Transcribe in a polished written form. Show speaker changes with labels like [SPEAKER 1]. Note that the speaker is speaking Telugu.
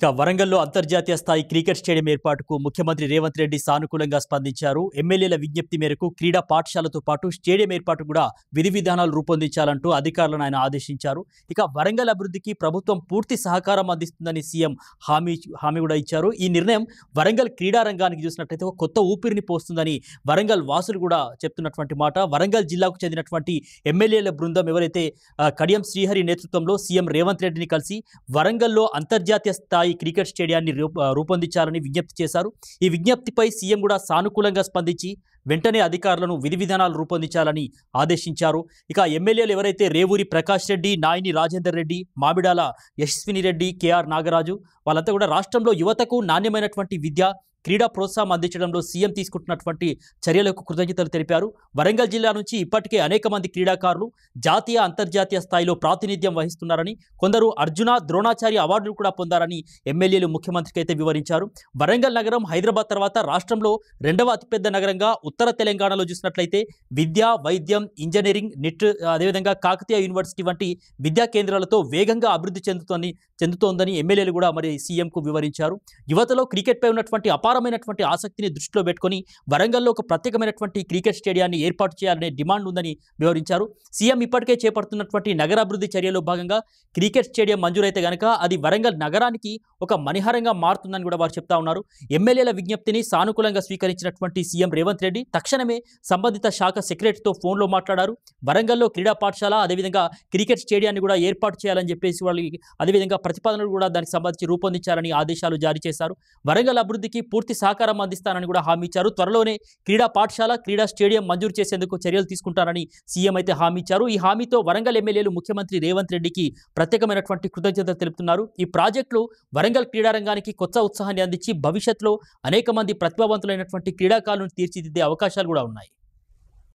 [SPEAKER 1] ఇక వరంగల్లో అంతర్జాతీయ స్థాయి క్రికెట్ స్టేడియం ఏర్పాటుకు ముఖ్యమంత్రి రేవంత్ రెడ్డి సానుకూలంగా స్పందించారు. ఎమ్మెల్యేల విజ్ఞప్తి మేరకు క్రీడా పాఠశాలతో పాటు స్టేడియం ఏర్పాటు కూడా విధి విధానాలు రూపొందించాలంటూ అధికారులను ఆయన ఆదేశించారు. ఇక వరంగల్ అభివృద్ధికి ప్రభుత్వం పూర్తి సహకారం అందిస్తుందని సీఎం హామీ కూడా ఇచ్చారు. ఈ నిర్ణయం వరంగల్ క్రీడా రంగానికి చూసినట్లయితే ఒక కొత్త ఊపిరిని పోస్తుందని వరంగల్ వాసులు కూడా చెప్తున్నటువంటి మాట. వరంగల్ జిల్లాకు చెందినటువంటి ఎమ్మెల్యేల బృందం ఎవరైతే కడియం శ్రీహరి నేతృత్వంలో సీఎం రేవంత్ రెడ్డిని కలిసి వరంగల్లో అంతర్జాతీయ స్థాయి క్రికెట్ స్టేడియాన్ని రూపొందించాలని విజ్ఞప్తి చేశారు. ఈ విజ్ఞప్తిపై సీఎం కూడా సానుకూలంగా స్పందించి వెంటనే అధికారులను విధి విధానాలు రూపొందించాలని ఆదేశించారు. ఇక ఎమ్మెల్యేలు ఎవరైతే రేవూరి ప్రకాష్ రెడ్డి, నాయిని రాజేందర్ రెడ్డి, మామిడాల యశస్విని రెడ్డి, కేఆర్ నాగరాజు వాళ్ళంతా కూడా రాష్ట్రంలో యువతకు నాణ్యమైనటువంటి విద్య, క్రీడా ప్రోత్సాహం అందించడంలో సీఎం తీసుకుంటున్నటువంటి చర్యలకు కృతజ్ఞతలు తెలిపారు. వరంగల్ జిల్లా నుంచి ఇప్పటికే అనేక మంది క్రీడాకారులు జాతీయ అంతర్జాతీయ స్థాయిలో ప్రాతినిధ్యం వహిస్తున్నారని, కొందరు అర్జున, ద్రోణాచార్య అవార్డులు కూడా పొందారని ఎమ్మెల్యేలు ముఖ్యమంత్రికి అయితే వివరించారు. వరంగల్ నగరం హైదరాబాద్ తర్వాత రాష్ట్రంలో రెండవ అతిపెద్ద నగరంగా ఉత్తర తెలంగాణలో చూసినట్లయితే విద్య, వైద్యం, ఇంజనీరింగ్, నిట్, అదేవిధంగా కాకతీయ యూనివర్సిటీ వంటి విద్యా కేంద్రాలతో వేగంగా అభివృద్ధి చెందుతోందని ఎమ్మెల్యేలు కూడా మరి సీఎంకు వివరించారు. యువతలో క్రికెట్పై ఉన్నటువంటి అపారమైనటువంటి ఆసక్తిని దృష్టిలో పెట్టుకొని వరంగల్లో ఒక ప్రత్యేకమైనటువంటి క్రికెట్ స్టేడియాన్ని ఏర్పాటు చేయాలనే డిమాండ్ ఉందని వివరించారు. సీఎం ఇప్పటికే చేపడుతున్నటువంటి నగరాభివృద్ధి చర్యలో భాగంగా క్రికెట్ స్టేడియం మంజూరైతే గనక అది వరంగల్ నగరానికి ఒక మణిహారంగా మారుతుందని కూడా వారు చెప్తా ఉన్నారు. ఎమ్మెల్యేల విజ్ఞప్తిని సానుకూలంగా స్వీకరించినటువంటి సీఎం రేవంత్ రెడ్డి తక్షణమే సంబంధిత శాఖ సెక్రటరీతో ఫోన్లో మాట్లాడారు. వరంగల్లో క్రీడా పాఠశాల, అదేవిధంగా క్రికెట్ స్టేడియాన్ని కూడా ఏర్పాటు చేయాలని చెప్పేసి వాళ్ళు అదేవిధంగా ప్రతిపాదనలు కూడా దానికి సంబంధించి రూపొందించాలని ఆదేశాలు జారీ చేశారు. వరంగల్ అభివృద్ధికి పూర్తి సహకారం అందిస్తానని కూడా హామీ ఇచ్చారు. త్వరలోనే క్రీడా పాఠశాల, క్రీడా స్టేడియం మంజూరు చేసేందుకు చర్యలు తీసుకుంటారని సీఎం అయితే హామీ ఇచ్చారు. ఈ హామీతో వరంగల్ ఎమ్మెల్యేలు ముఖ్యమంత్రి రేవంత్ రెడ్డికి ప్రత్యేకమైనటువంటి కృతజ్ఞతలు తెలుపుతున్నారు. ఈ ప్రాజెక్టులు వరంగల్ క్రీడారంగానికి కొత్త ఉత్సాహాన్ని అందించి భవిష్యత్తులో అనేక మంది ప్రతిభావంతులైనటువంటి క్రీడాకారులను తీర్చిదిద్దే అవకాశాలు కూడా ఉన్నాయి.